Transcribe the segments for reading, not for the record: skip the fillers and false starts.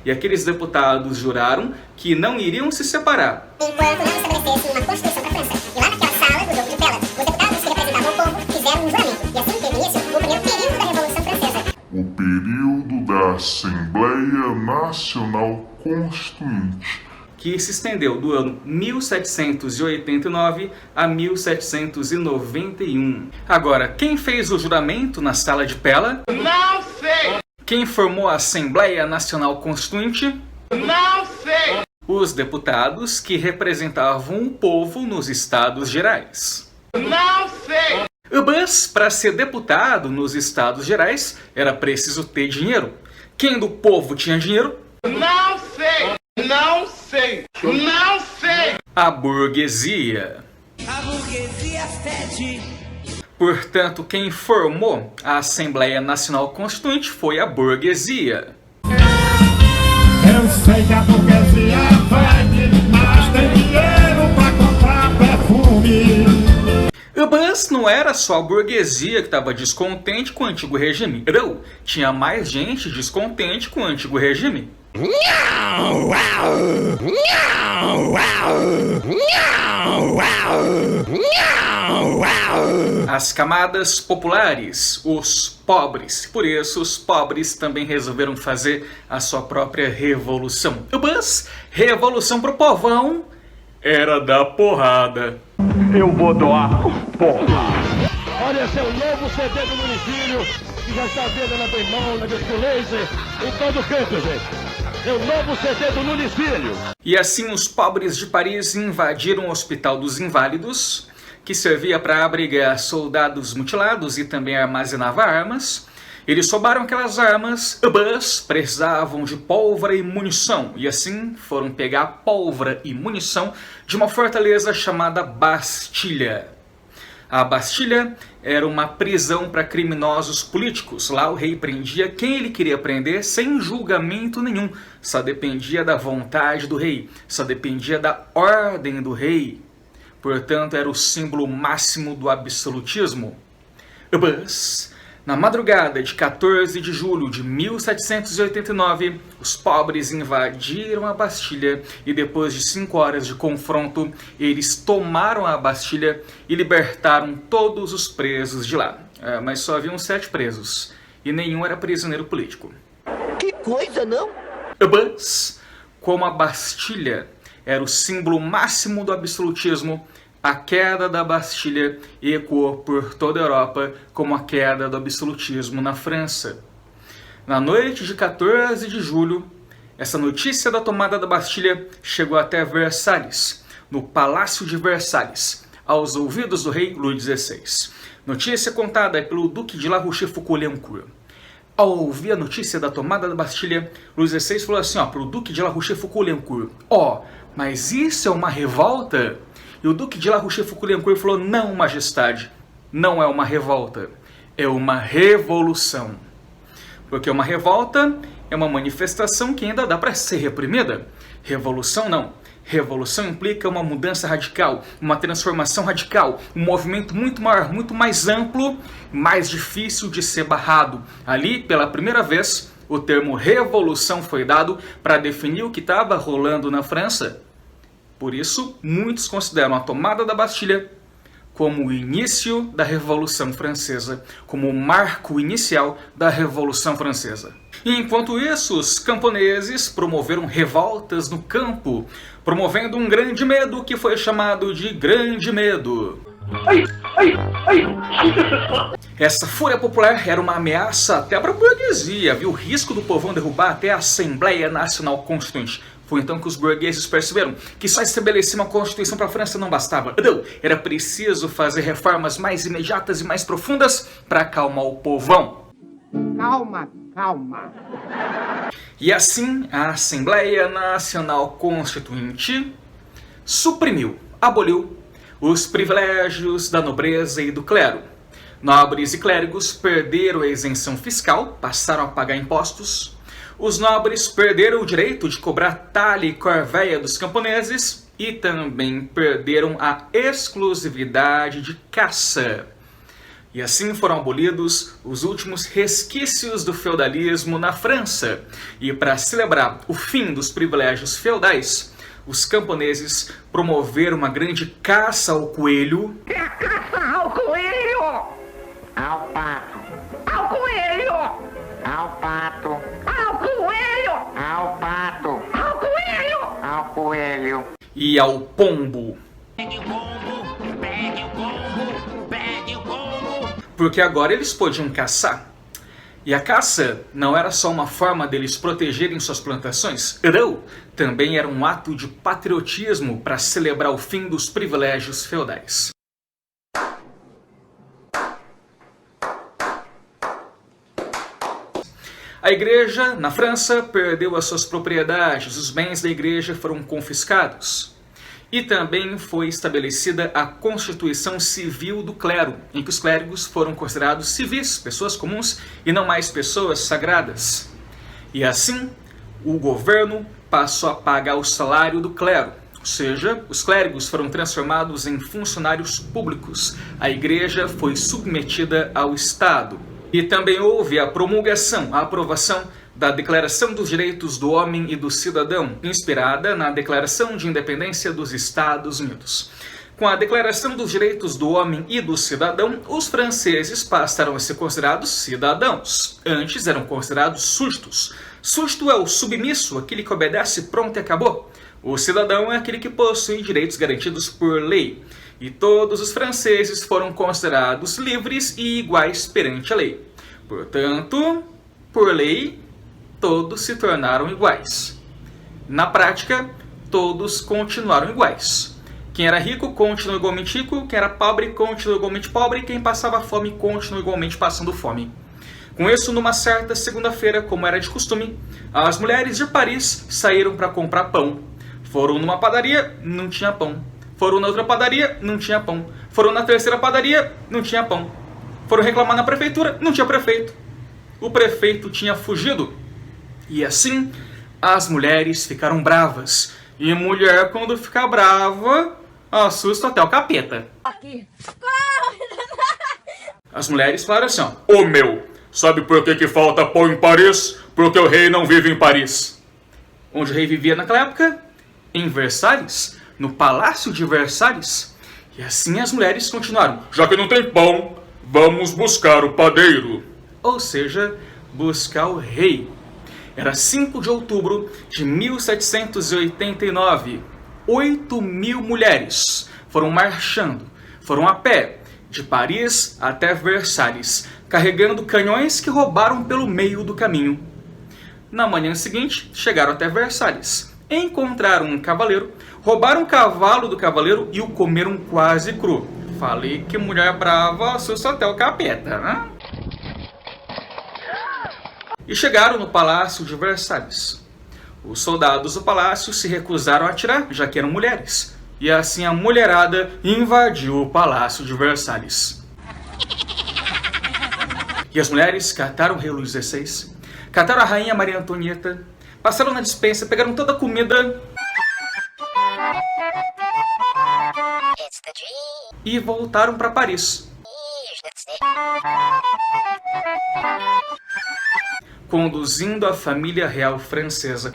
E aqueles deputados juraram que não iriam se separar. Enquanto não estabelecesse uma Constituição para a França. E lá naquela sala do Duque de Pella, os deputados que representavam o povo fizeram um juramento. E assim teve início o primeiro período da Revolução Francesa. O período da Assembleia Nacional Constituinte, que se estendeu do ano 1789 a 1791. Agora, quem fez o juramento na sala de Pella? Não sei! Quem formou a Assembleia Nacional Constituinte? Não sei! Os deputados que representavam o povo nos Estados Gerais. Não sei! Mas, para ser deputado nos Estados Gerais, era preciso ter dinheiro. Quem do povo tinha dinheiro? Não sei! Não sei! Não sei! A burguesia. A burguesia fede. Portanto, quem formou a Assembleia Nacional Constituinte foi a burguesia. Eu sei que a burguesia fede, mas tem dinheiro pra comprar perfume. Mas não era só a burguesia que estava descontente com o antigo regime. Não, tinha mais gente descontente com o antigo regime. As camadas populares, os pobres. Por isso, os pobres também resolveram fazer a sua própria revolução. Mas revolução pro povão era da porrada. Eu vou doar porra. Olha, esse é o novo CD do Município, que já está vendo na Bemol, na Descolaser, em todo canto, gente. É o novo CD do Município. E assim os pobres de Paris invadiram o Hospital dos Inválidos, que servia para abrigar soldados mutilados e também armazenava armas. Eles roubaram aquelas armas, mas precisavam de pólvora e munição, e assim foram pegar pólvora e munição de uma fortaleza chamada Bastilha. A Bastilha era uma prisão para criminosos políticos. Lá o rei prendia quem ele queria prender sem julgamento nenhum. Só dependia da vontade do rei, só dependia da ordem do rei. Portanto, era o símbolo máximo do absolutismo. Mas, na madrugada de 14 de julho de 1789, os pobres invadiram a Bastilha e depois de 5 horas de confronto, eles tomaram a Bastilha e libertaram todos os presos de lá. Mas só haviam 7 presos e nenhum era prisioneiro político. Que coisa, não? Mas, como a Bastilha era o símbolo máximo do absolutismo, a queda da Bastilha ecoou por toda a Europa como a queda do absolutismo na França. Na noite de 14 de julho, essa notícia da tomada da Bastilha chegou até Versalhes, no Palácio de Versalhes, aos ouvidos do rei Luís XVI. Notícia contada pelo Duque de La Rochefoucauld-Liancourt. Ao ouvir a notícia da tomada da Bastilha, Luís XVI falou assim para o Duque de La Rochefoucauld-Liancourt: mas isso é uma revolta? E o Duque de La Rochefoucauld-Liancourt falou: não, majestade, não é uma revolta, é uma revolução. Porque uma revolta é uma manifestação que ainda dá para ser reprimida. Revolução não. Revolução implica uma mudança radical, uma transformação radical, um movimento muito maior, muito mais amplo, mais difícil de ser barrado. Ali, pela primeira vez, o termo revolução foi dado para definir o que estava rolando na França. Por isso, muitos consideram a tomada da Bastilha como o início da Revolução Francesa, como o marco inicial da Revolução Francesa. E enquanto isso, os camponeses promoveram revoltas no campo, promovendo um grande medo que foi chamado de Grande Medo. Essa fúria popular era uma ameaça até para a burguesia, havia o risco do povão derrubar até a Assembleia Nacional Constituinte. Foi então que os burgueses perceberam que só estabelecer uma Constituição para a França não bastava. Não, era preciso fazer reformas mais imediatas e mais profundas para acalmar o povão. Calma, calma. E assim, a Assembleia Nacional Constituinte suprimiu, aboliu os privilégios da nobreza e do clero. Nobres e clérigos perderam a isenção fiscal, passaram a pagar impostos. Os nobres perderam o direito de cobrar talha e corvéia dos camponeses e também perderam a exclusividade de caça. E assim foram abolidos os últimos resquícios do feudalismo na França. E para celebrar o fim dos privilégios feudais, os camponeses promoveram uma grande caça ao coelho. Caça ao coelho! Ao pato! Ao coelho! Ao pato! Ao coelho! Ao pato! Ao coelho! Ao coelho! E ao pombo. Pegue o pombo! Pegue o pombo! Pegue o pombo! Porque agora eles podiam caçar. E a caça não era só uma forma deles protegerem suas plantações, não, também era um ato de patriotismo para celebrar o fim dos privilégios feudais. A igreja, na França, perdeu as suas propriedades, os bens da igreja foram confiscados. E também foi estabelecida a Constituição Civil do Clero, em que os clérigos foram considerados civis, pessoas comuns, e não mais pessoas sagradas. E assim, o governo passou a pagar o salário do clero, ou seja, os clérigos foram transformados em funcionários públicos. A igreja foi submetida ao Estado. E também houve a promulgação, a aprovação da Declaração dos Direitos do Homem e do Cidadão, inspirada na Declaração de Independência dos Estados Unidos. Com a Declaração dos Direitos do Homem e do Cidadão, os franceses passaram a ser considerados cidadãos. Antes eram considerados súditos. Súdito é o submisso, aquele que obedece pronto e acabou. O cidadão é aquele que possui direitos garantidos por lei. E todos os franceses foram considerados livres e iguais perante a lei. Portanto, por lei, todos se tornaram iguais. Na prática, todos continuaram iguais. Quem era rico continuou igualmente rico, quem era pobre continuou igualmente pobre, e quem passava fome continuou igualmente passando fome. Com isso, numa certa segunda-feira, como era de costume, as mulheres de Paris saíram para comprar pão. Foram numa padaria, não tinha pão. Foram na outra padaria, não tinha pão. Foram na terceira padaria, não tinha pão. Foram reclamar na prefeitura, não tinha prefeito. O prefeito tinha fugido. E assim, as mulheres ficaram bravas. E mulher, quando fica brava, assusta até o capeta. Aqui. As mulheres falaram assim, ó, ô meu, sabe por que falta pão em Paris? Porque o rei não vive em Paris. Onde o rei vivia naquela época? Em Versalhes, no Palácio de Versalhes. E assim as mulheres continuaram, já que não tem pão, vamos buscar o padeiro. Ou seja, buscar o rei. Era 5 de outubro de 1789. 8.000 mulheres foram marchando, foram a pé, de Paris até Versalhes, carregando canhões que roubaram pelo meio do caminho. Na manhã seguinte, chegaram até Versalhes. Encontraram um cavaleiro, roubaram o cavalo do cavaleiro e o comeram quase cru. Falei que mulher brava assusta até o capeta, né? E chegaram no Palácio de Versalhes. Os soldados do palácio se recusaram a atirar, já que eram mulheres. E assim a mulherada invadiu o Palácio de Versalhes. E as mulheres cataram o rei Luís XVI, cataram a rainha Maria Antonieta, passaram na despensa, pegaram toda a comida e voltaram para Paris. Conduzindo a família real francesa.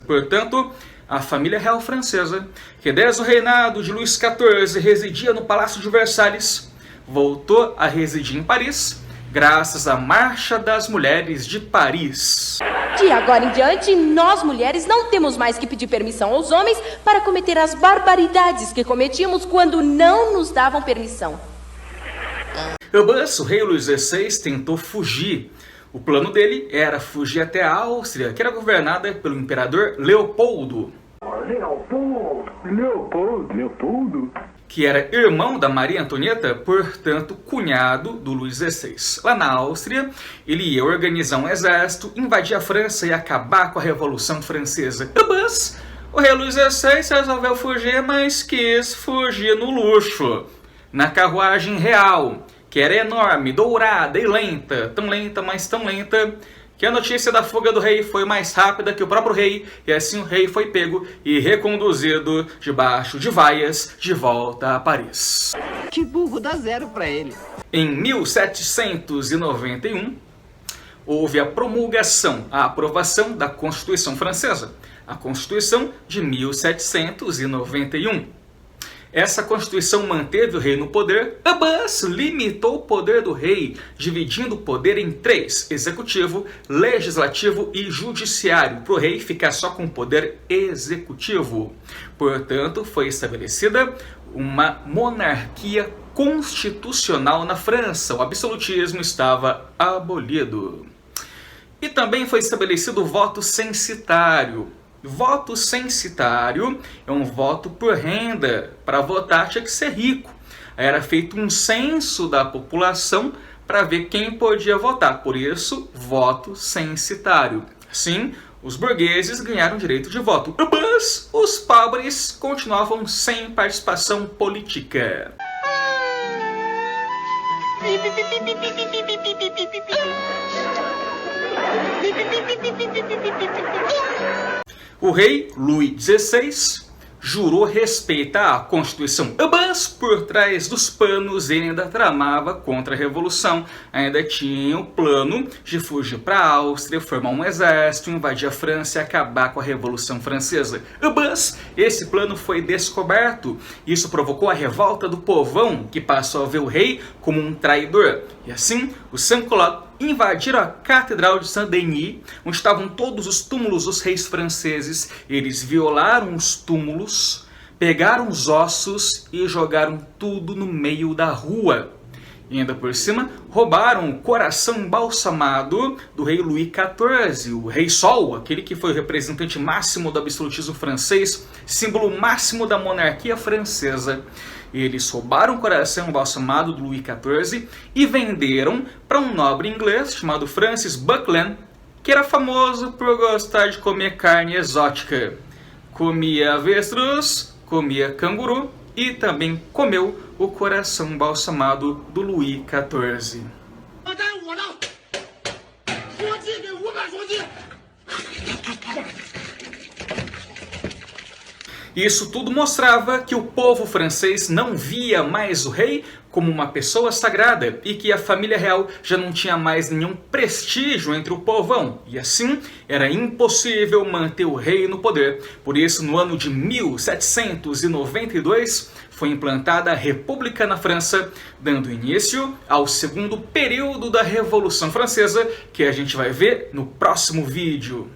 Portanto, a família real francesa, que desde o reinado de Luís XIV residia no Palácio de Versalhes, voltou a residir em Paris, graças à Marcha das Mulheres de Paris. De agora em diante, nós mulheres não temos mais que pedir permissão aos homens para cometer as barbaridades que cometíamos quando não nos davam permissão. Mas o rei Luís XVI tentou fugir. O plano dele era fugir até a Áustria, que era governada pelo imperador Leopoldo. Leopoldo? Que era irmão da Maria Antonieta, portanto, cunhado do Luís XVI. Lá na Áustria, ele ia organizar um exército, invadir a França e acabar com a Revolução Francesa. Mas o rei Luís XVI resolveu fugir, mas quis fugir no luxo, na carruagem real, que era enorme, dourada e lenta, tão lenta, mas tão lenta, que a notícia da fuga do rei foi mais rápida que o próprio rei, e assim o rei foi pego e reconduzido debaixo de vaias de volta a Paris. Que burro, dá 0 pra ele. Em 1791, houve a promulgação, a aprovação da Constituição Francesa, a Constituição de 1791. Essa Constituição manteve o rei no poder, mas limitou o poder do rei, dividindo o poder em 3, executivo, legislativo e judiciário, para o rei ficar só com o poder executivo. Portanto, foi estabelecida uma monarquia constitucional na França, o absolutismo estava abolido. E também foi estabelecido o voto censitário. Voto censitário é um voto por renda. Para votar tinha que ser rico. Era feito um censo da população para ver quem podia votar. Por isso, voto censitário. Assim, os burgueses ganharam direito de voto, mas os pobres continuavam sem participação política. O rei Luís XVI jurou respeitar a Constituição, mas por trás dos panos ele ainda tramava contra a Revolução. Ainda tinha o plano de fugir para a Áustria, formar um exército, invadir a França e acabar com a Revolução Francesa. Mas esse plano foi descoberto. Isso provocou a revolta do povão, que passou a ver o rei como um traidor. E assim, os sans-culottes invadiram a Catedral de Saint-Denis, onde estavam todos os túmulos dos reis franceses. Eles violaram os túmulos, pegaram os ossos e jogaram tudo no meio da rua. E ainda por cima, roubaram o coração embalsamado do rei Luís XIV, o Rei Sol, aquele que foi o representante máximo do absolutismo francês, símbolo máximo da monarquia francesa. Eles roubaram o coração embalsamado do Luís XIV e venderam para um nobre inglês chamado Francis Buckland, que era famoso por gostar de comer carne exótica. Comia avestruz, comia canguru e também comeu o coração embalsamado do Luís XIV. Isso tudo mostrava que o povo francês não via mais o rei como uma pessoa sagrada e que a família real já não tinha mais nenhum prestígio entre o povão. E assim, era impossível manter o rei no poder. Por isso, no ano de 1792, foi implantada a República na França, dando início ao segundo período da Revolução Francesa, que a gente vai ver no próximo vídeo.